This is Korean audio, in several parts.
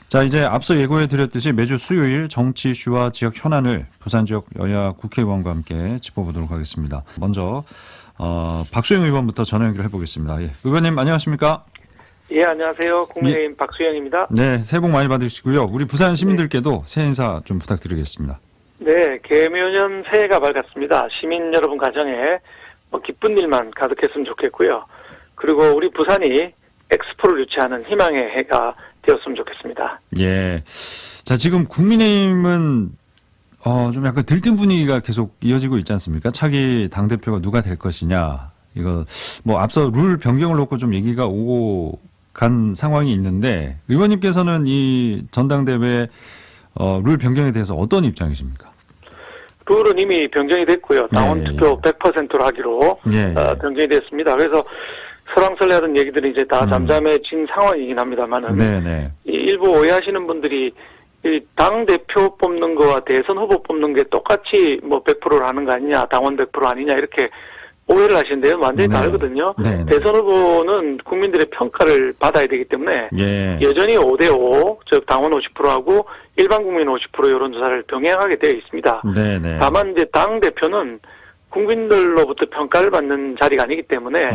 자, 이제 앞서 예고해드렸듯이 매주 수요일 정치 이슈와 지역 현안을 부산 지역 여야 국회의원과 함께 짚어보도록 하겠습니다. 먼저 박수영 의원부터 전화 연결해보겠습니다. 예. 의원님 안녕하십니까? 예, 안녕하세요. 국민의힘 박수영입니다. 네, 새해 복 많이 받으시고요. 우리 부산 시민들께도 새해 인사 좀 부탁드리겠습니다. 네, 개묘년 새해가 밝았습니다. 시민 여러분 가정에 기쁜 일만 가득했으면 좋겠고요. 그리고 우리 부산이 엑스포를 유치하는 희망의 해가 되었으면 좋겠습니다. 예. 자, 지금 국민의힘은 좀 약간 들뜬 분위기가 계속 이어지고 있지 않습니까? 차기 당대표가 누가 될 것이냐. 이거 뭐 앞서 룰 변경을 놓고 좀 얘기가 오고 간 상황이 있는데 의원님께서는 이 전당대회 룰 변경에 대해서 어떤 입장이십니까? 룰은 이미 변경이 됐고요. 당원 투표 100%로 하기로 변경이 됐습니다. 그래서 설왕설래하던 얘기들이 이제 다 잠잠해진 상황이긴 합니다만은 일부 오해하시는 분들이 당 대표 뽑는 거와 대선 후보 뽑는 게 똑같이 100%를 하는 거 아니냐, 당원 100% 아니냐 이렇게 오해를 하시는데요. 완전히 다르거든요. 대선 후보는 국민들의 평가를 받아야 되기 때문에 여전히 5대5, 즉 당원 50%하고 일반 국민 50% 여론조사를 병행하게 되어 있습니다. 다만 이제 당 대표는 국민들로부터 평가를 받는 자리가 아니기 때문에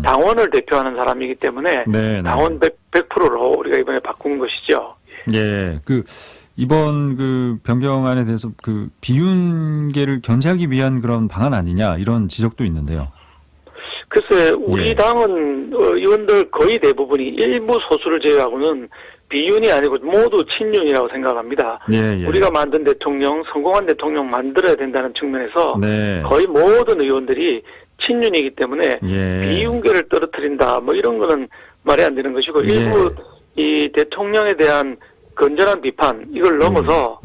당원을 대표하는 사람이기 때문에 당원 100%로 우리가 이번에 바꾼 것이죠. 예, 이번 변경안에 대해서 비윤계를 견제하기 위한 그런 방안 아니냐 이런 지적도 있는데요. 글쎄, 우리 당은 의원들 거의 대부분이 일부 소수를 제외하고는 비윤이 아니고 모두 친윤이라고 생각합니다. 우리가 만든 대통령, 성공한 대통령 만들어야 된다는 측면에서 거의 모든 의원들이 친윤이기 때문에 비윤계를 떨어뜨린다 이런 거는 말이 안 되는 것이고 일부 이 대통령에 대한 건전한 비판 이걸 넘어서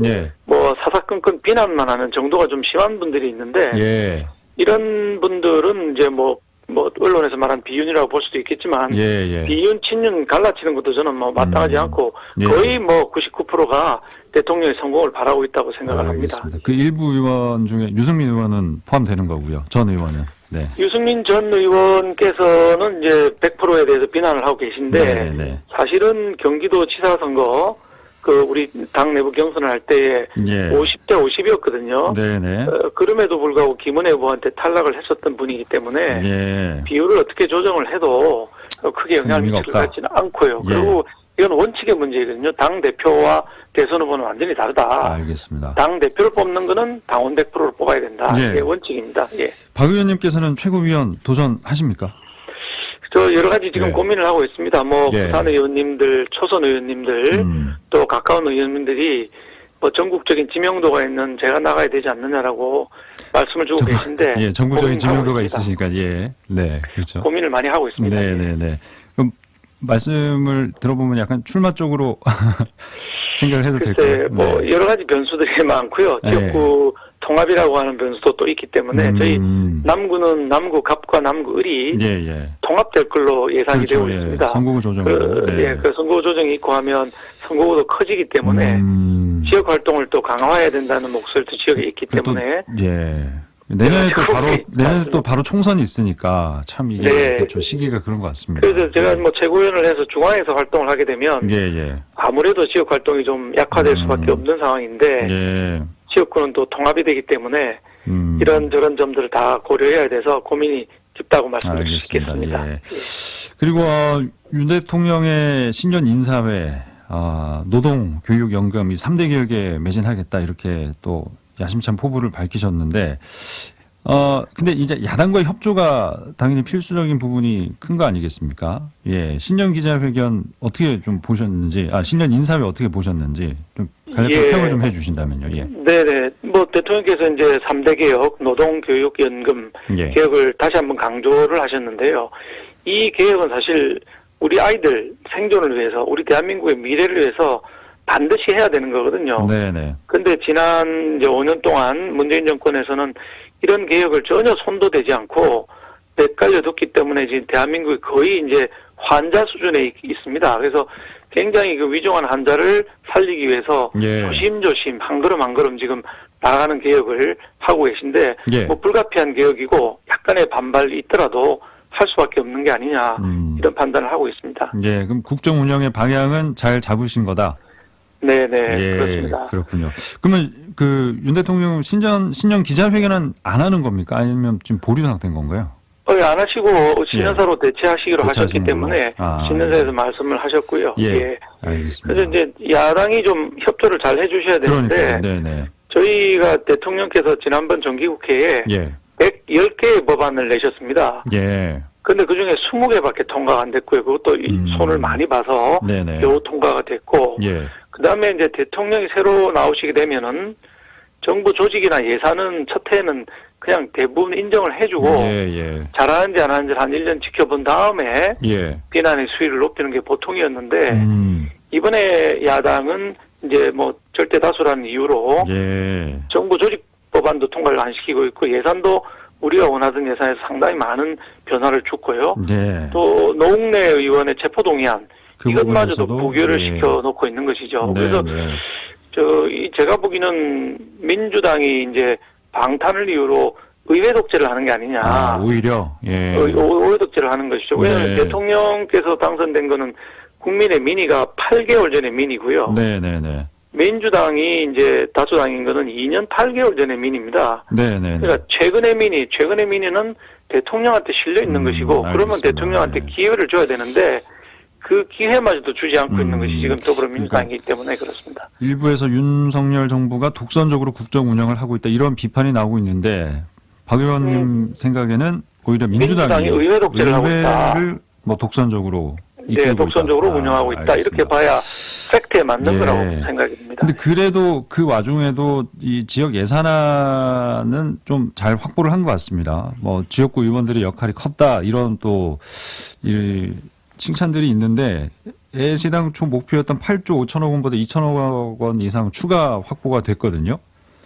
사사건건 비난만 하는 정도가 좀 심한 분들이 있는데 이런 분들은 이제 언론에서 말한 비윤이라고 볼 수도 있겠지만 비윤 친윤 갈라치는 것도 저는 마땅하지 않고 거의 99%가 대통령의 성공을 바라고 있다고 생각을 합니다. 그 일부 의원 중에 유승민 의원은 포함되는 거고요. 전 의원은. 유승민 전 의원께서는 이제 100%에 대해서 비난을 하고 계신데 사실은 경기도 지사 선거 우리 당 내부 경선을 할 때에 50대 50이었거든요. 그럼에도 불구하고 김은혜 후보한테 탈락을 했었던 분이기 때문에 비율을 어떻게 조정을 해도 크게 영향을 미칠 것 같지는 않고요. 그리고 이건 원칙의 문제거든요. 당 대표와 대선 후보는 완전히 다르다. 알겠습니다. 당 대표를 뽑는 거는 당원 100%를 뽑아야 된다. 이게 원칙입니다. 박 의원님께서는 최고위원 도전하십니까? 여러 가지 지금 고민을 하고 있습니다. 부산 의원님들, 초선 의원님들, 또 가까운 의원님들이 전국적인 지명도가 있는 제가 나가야 되지 않느냐라고 말씀을 주고 계신데. 전국적인 지명도가 있으시니까, 그렇죠. 고민을 많이 하고 있습니다. 그럼 말씀을 들어보면 약간 출마 쪽으로 생각을 해도 될까요? 여러 가지 변수들이 많고요. 지역구 통합이라고 하는 변수도 또 있기 때문에 저희 남구는 남구 갑과 남구 을이 통합될 걸로 예상이 되고 있습니다. 선거구 조정. 그 선거구 조정이 있고 하면 선거구도 커지기 때문에 지역 활동을 또 강화해야 된다는 목소리도 지역에 있기 때문에 내년에 또 바로 총선이 있으니까 참 이게 그렇죠. 시기가 그런 것 같습니다. 그래서 제가 최고위원을 해서 중앙에서 활동을 하게 되면 아무래도 지역 활동이 좀 약화될 수밖에 없는 상황인데 지역구는 또 통합이 되기 때문에 이런저런 점들을 다 고려해야 돼서 고민이 깊다고 말씀드릴 수 있겠습니다. 그리고 윤 대통령의 신년 인사회 노동교육연금 이 3대 개혁에 매진하겠다 이렇게 또 야심찬 포부를 밝히셨는데 근데 이제 야당과의 협조가 당연히 필수적인 부분이 큰 거 아니겠습니까? 신년 기자회견 어떻게 좀 보셨는지, 신년 인사회 어떻게 보셨는지 좀 간략하게 평을 좀 해주신다면요. 네네. 대통령께서 이제 3대 개혁, 노동교육연금 개혁을 다시 한번 강조를 하셨는데요. 이 개혁은 사실 우리 아이들 생존을 위해서, 우리 대한민국의 미래를 위해서 반드시 해야 되는 거거든요. 근데 지난 이제 5년 동안 문재인 정권에서는 이런 개혁을 전혀 손도 대지 않고 뇌깔려뒀기 때문에 지금 대한민국이 거의 이제 환자 수준에 있습니다. 그래서 굉장히 위중한 환자를 살리기 위해서 조심조심 한 걸음 한 걸음 지금 나가는 개혁을 하고 계신데 불가피한 개혁이고 약간의 반발이 있더라도 할 수밖에 없는 게 아니냐 이런 판단을 하고 있습니다. 그럼 국정 운영의 방향은 잘 잡으신 거다. 네네. 예, 그렇습니다. 그렇군요. 그러면 그 윤 대통령 신년 기자회견은 안 하는 겁니까? 아니면 지금 보류 상태인 건가요? 안 하시고 신년사로 대체하시기로 하셨기 대체하시는 때문에 신년사에서 말씀을 하셨고요. 예. 알겠습니다. 그래서 이제 야당이 좀 협조를 잘 해주셔야 되는데 그러니까요. 네네. 저희가 대통령께서 지난번 정기국회에 110개의 법안을 내셨습니다. 예. 근데 그중에 20개밖에 통과가 안 됐고요. 그것도 손을 많이 봐서 겨우 통과가 됐고 그다음에 이제 대통령이 새로 나오시게 되면은 정부 조직이나 예산은 첫 해에는 그냥 대부분 인정을 해주고 잘하는지 안 하는지 한 1년 지켜본 다음에 비난의 수위를 높이는 게 보통이었는데 이번에 야당은 이제 뭐 절대 다수라는 이유로 정부 조직 법안도 통과를 안 시키고 있고 예산도 우리가 원하던 예산에서 상당히 많은 변화를 줬고요. 또 노웅래 의원의 체포동의안 이것마저도 부결을 시켜놓고 있는 것이죠. 그래서 제가 보기에는 민주당이 이제 방탄을 이유로 의회 독재를 하는 게 아니냐. 오히려 의회 독재를 하는 것이죠. 왜냐하면 대통령께서 당선된 거는 국민의 민의가 8개월 전의 민의고요. 민주당이 이제 다수당인 거는 2년 8개월 전의 민의입니다. 그러니까 최근의 민의는 대통령한테 실려 있는 것이고 알겠습니다. 그러면 대통령한테 기회를 줘야 되는데 그 기회마저도 주지 않고 있는 것이 지금 더불어민주당이기 때문에 그렇습니다. 일부에서 윤석열 정부가 독선적으로 국정 운영을 하고 있다 이런 비판이 나오고 있는데 박 의원님 생각에는 오히려 민주당이 의회 독재를 하고 있다. 뭐 독선적으로 독선적으로 운영하고 있다. 알겠습니다. 이렇게 봐야 팩트에 맞는 거라고 생각이 듭니다. 근데 그래도 그 와중에도 이 지역 예산안은 좀 잘 확보를 한 것 같습니다. 뭐 지역구 의원들의 역할이 컸다 이런 또 칭찬들이 있는데 시당 총 목표였던 8조 5천억 원보다 2천억 원 이상 추가 확보가 됐거든요.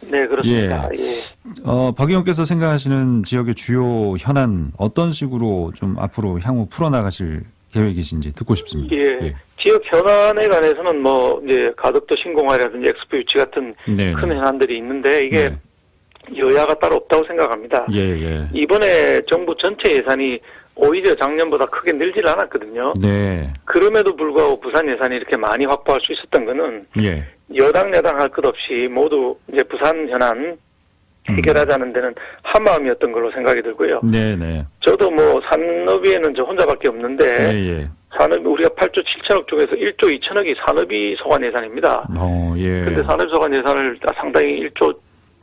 네, 그렇습니다. 박 의원께서 생각하시는 지역의 주요 현안 어떤 식으로 좀 앞으로 향후 풀어나가실 계획이신지 듣고 싶습니다. 지역 현안에 관해서는 뭐 이제 가덕도 신공항이라든지 엑스포 유치 같은 큰 현안들이 있는데 이게 여야가 따로 없다고 생각합니다. 이번에 정부 전체 예산이 오히려 작년보다 크게 늘질 않았거든요. 그럼에도 불구하고 부산 예산이 이렇게 많이 확보할 수 있었던 거는 여당 야당 할 것 없이 모두 이제 부산 현안 해결하자는 데는 한 마음이었던 걸로 생각이 들고요. 저도 뭐 산업위에는 저 혼자밖에 없는데 산업 우리가 8조 7천억 중에서 1조 2천억이 산업위 소관 예산입니다. 그런데 산업 소관 예산을 상당히 1조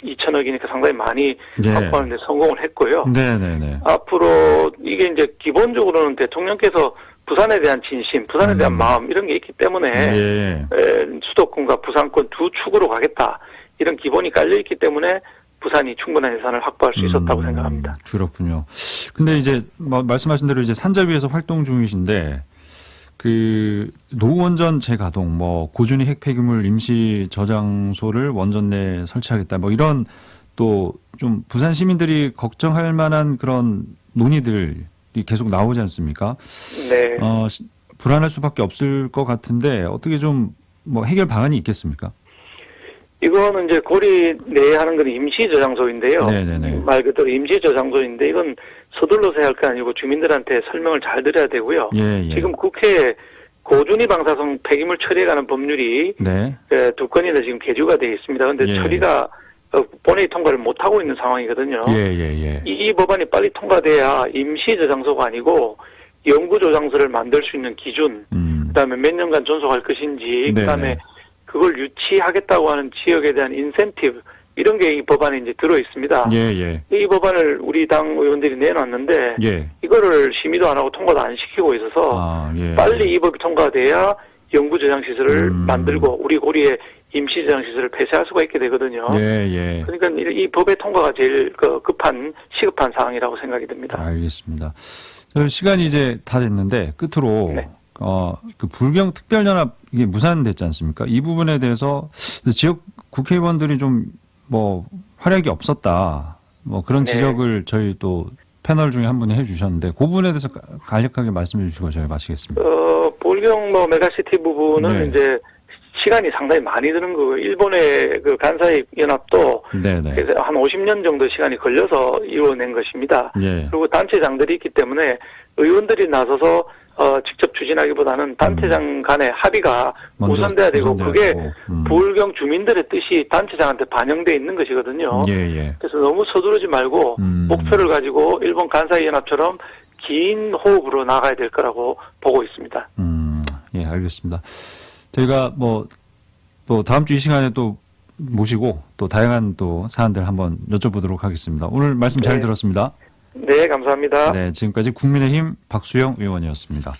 2천억이니까 상당히 많이 확보하는 데 성공을 했고요. 앞으로 이게 이제 기본적으로는 대통령께서 부산에 대한 진심, 부산에 대한 마음 이런 게 있기 때문에 수도권과 부산권 두 축으로 가겠다. 이런 기본이 깔려 있기 때문에 부산이 충분한 예산을 확보할 수 있었다고 생각합니다. 그렇군요. 근데 이제 말씀하신 대로 이제 산자위에서 활동 중이신데 그 노원전 재가동, 뭐 고준위 핵 폐기물 임시 저장소를 원전 내에 설치하겠다, 뭐 이런 또 좀 부산 시민들이 걱정할 만한 그런 논의들이 계속 나오지 않습니까? 불안할 수밖에 없을 것 같은데 어떻게 좀 뭐 해결 방안이 있겠습니까? 이거는 이제 고리 내에 하는 건 임시 저장소인데요. 말 그대로 임시 저장소인데 이건 서둘러서 해야 할 게 아니고 주민들한테 설명을 잘 드려야 되고요. 지금 국회에 고준위 방사성 폐기물 처리에 관한 법률이 두 건이나 지금 계류가 되어 있습니다. 그런데 처리가 본회의 통과를 못하고 있는 상황이거든요. 이 법안이 빨리 통과돼야 임시 저장소가 아니고 영구 저장소를 만들 수 있는 기준, 그다음에 몇 년간 존속할 것인지, 그다음에 그걸 유치하겠다고 하는 지역에 대한 인센티브 이런 게 이 법안에 이제 들어 있습니다. 이 법안을 우리 당 의원들이 내놨는데 이거를 심의도 안 하고 통과도 안 시키고 있어서 빨리 이 법이 통과돼야 영구 저장 시설을 만들고 우리 고리에 임시 저장 시설을 폐쇄할 수가 있게 되거든요. 그러니까 이 법의 통과가 제일 시급한 사항이라고 생각이 듭니다. 알겠습니다. 시간이 이제 다 됐는데 끝으로 그 불경 특별연합 이게 무산됐지 않습니까? 이 부분에 대해서 지역 국회의원들이 좀 뭐 활약이 없었다. 뭐 그런 지적을 저희 또 패널 중에 한 분이 해주셨는데 그 부분에 대해서 간략하게 말씀해 주시고 저희 마치겠습니다. 불경 메가시티 부분은 이제 시간이 상당히 많이 드는 거고 일본의 그 간사이 연합도 네네. 그래서 한 50년 정도 시간이 걸려서 이루어낸 것입니다. 예. 그리고 단체장들이 있기 때문에 의원들이 나서서 직접 추진하기보다는 단체장 간의 합의가 우선돼야 되고 그게 부울경 주민들의 뜻이 단체장한테 반영돼 있는 것이거든요. 예. 그래서 너무 서두르지 말고 목표를 가지고 일본 간사이 연합처럼 긴 호흡으로 나가야 될 거라고 보고 있습니다. 예, 알겠습니다. 저희가 또 다음 주 이 시간에 또 모시고 또 다양한 또 사안들 한번 여쭤보도록 하겠습니다. 오늘 말씀 잘 들었습니다. 네, 감사합니다. 네, 지금까지 국민의힘 박수영 의원이었습니다.